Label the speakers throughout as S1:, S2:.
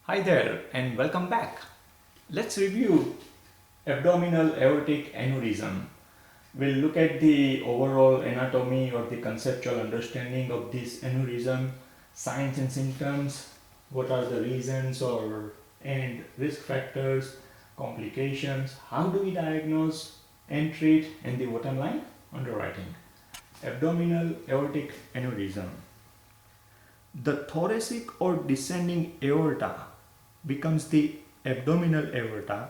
S1: Hi there and welcome back. Let's review abdominal aortic aneurysm. We'll look at the overall anatomy or the conceptual understanding of this aneurysm, signs and symptoms, what are the reasons or and risk factors, complications, how do we diagnose and treat, and the bottom line, underwriting. Abdominal aortic aneurysm. The thoracic or descending aorta becomes the abdominal aorta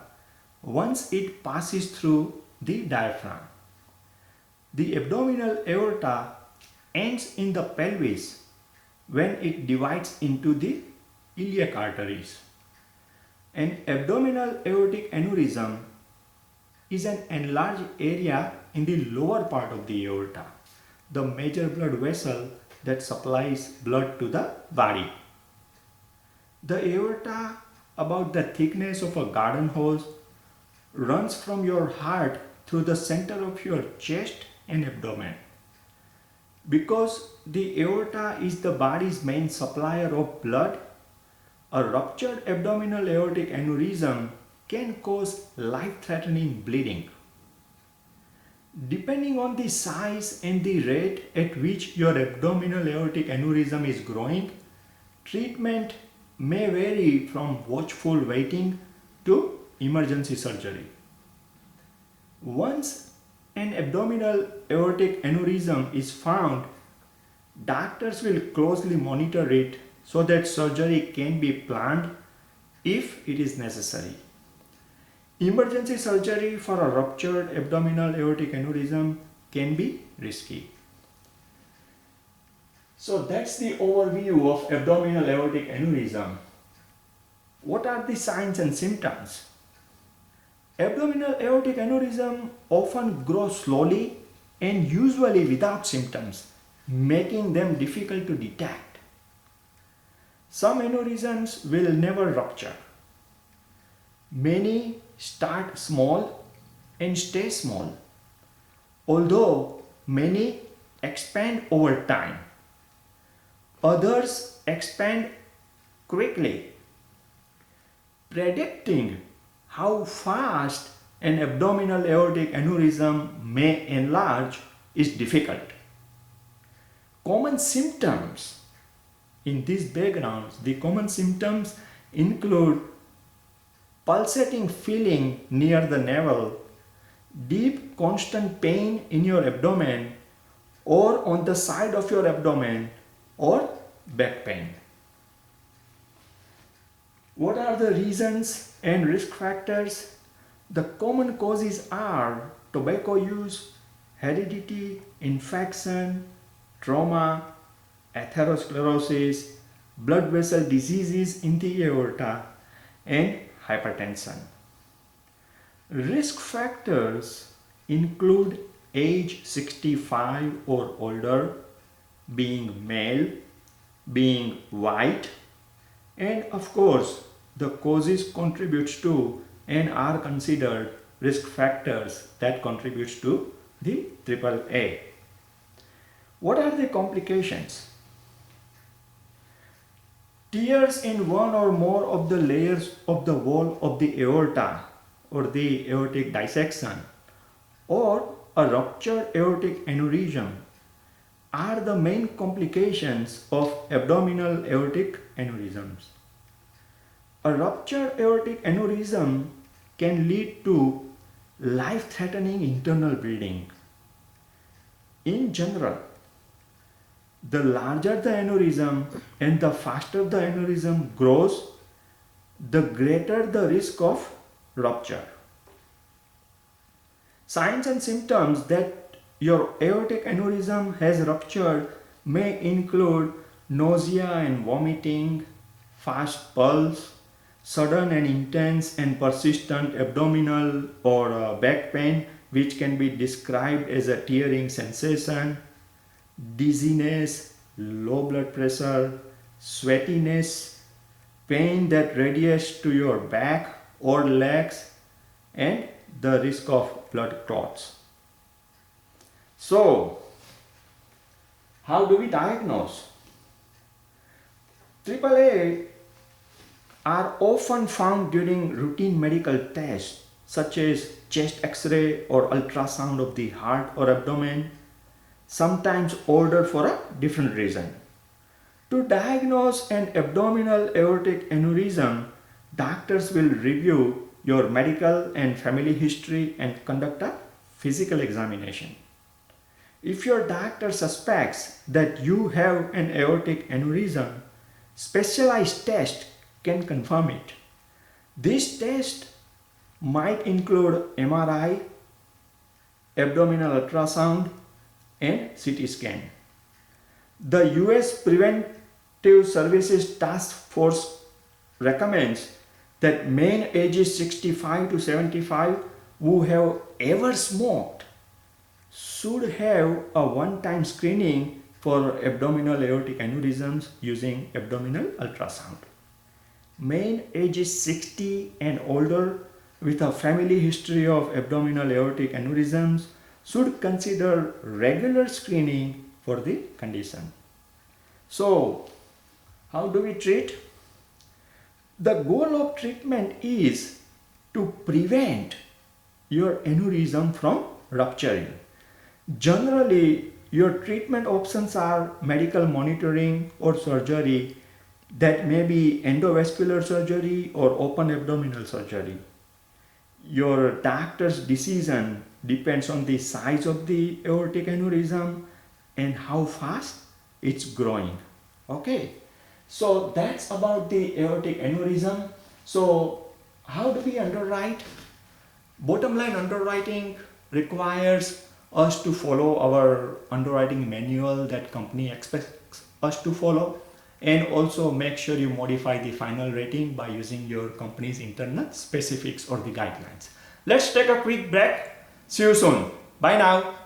S1: once it passes through the diaphragm. The abdominal aorta ends in the pelvis when it divides into the iliac arteries. An abdominal aortic aneurysm is an enlarged area in the lower part of the aorta, the major blood vessel that supplies blood to the body. The aorta, about the thickness of a garden hose, runs from your heart through the center of your chest and abdomen. Because the aorta is the body's main supplier of blood, a ruptured abdominal aortic aneurysm can cause life-threatening bleeding. Depending on the size and the rate at which your abdominal aortic aneurysm is growing, treatment may vary from watchful waiting to emergency surgery. Once an abdominal aortic aneurysm is found, doctors will closely monitor it so that surgery can be planned if it is necessary. Emergency surgery for a ruptured abdominal aortic aneurysm can be risky. So that's the overview of abdominal aortic aneurysm. What are the signs and symptoms? Abdominal aortic aneurysm often grows slowly and usually without symptoms, making them difficult to detect. Some aneurysms will never rupture. Many start small and stay small, although many expand over time. Others expand quickly. Predicting how fast an abdominal aortic aneurysm may enlarge is difficult. Common symptoms in these backgrounds, the common symptoms include pulsating feeling near the navel, deep constant pain in your abdomen or on the side of your abdomen, or back pain. What are the reasons and risk factors? The common causes are tobacco use, heredity, infection, trauma, atherosclerosis, blood vessel diseases in the aorta, and hypertension. Risk factors include age 65 or older, being male, being white, and of course the causes contributes to and are considered risk factors that contributes to the AAA. What are the complications? Tears in one or more of the layers of the wall of the aorta or the aortic dissection or a ruptured aortic aneurysm are the main complications of abdominal aortic aneurysms. A ruptured aortic aneurysm can lead to life-threatening internal bleeding. In general, the larger the aneurysm and the faster the aneurysm grows, the greater the risk of rupture. Signs and symptoms that your aortic aneurysm has ruptured may include nausea and vomiting, fast pulse, sudden and intense and persistent abdominal or back pain, which can be described as a tearing sensation, dizziness, low blood pressure, sweatiness, pain that radiates to your back or legs, and the risk of blood clots. So, how do we diagnose? AAA are often found during routine medical tests such as chest x-ray or ultrasound of the heart or abdomen, sometimes ordered for a different reason. To diagnose an abdominal aortic aneurysm, doctors will review your medical and family history and conduct a physical examination. If your doctor suspects that you have an aortic aneurysm, specialized tests can confirm it. This test might include MRI, abdominal ultrasound, and CT scan. The US Preventive Services Task Force recommends that men ages 65 to 75 who have ever smoked should have a one-time screening for abdominal aortic aneurysms using abdominal ultrasound. Men ages 60 and older with a family history of abdominal aortic aneurysms should consider regular screening for the condition. So, how do we treat? The goal of treatment is to prevent your aneurysm from rupturing. Generally, your treatment options are medical monitoring or surgery, that may be endovascular surgery or open abdominal surgery. Your doctor's decision depends on the size of the aortic aneurysm and how fast it's growing. Okay, so that's about the aortic aneurysm. So how do we underwrite? Bottom line, underwriting requires us to follow our underwriting manual that company expects us to follow, and also make sure you modify the final rating by using your company's internal specifics or the guidelines. Let's take a quick break. See you soon. Bye now.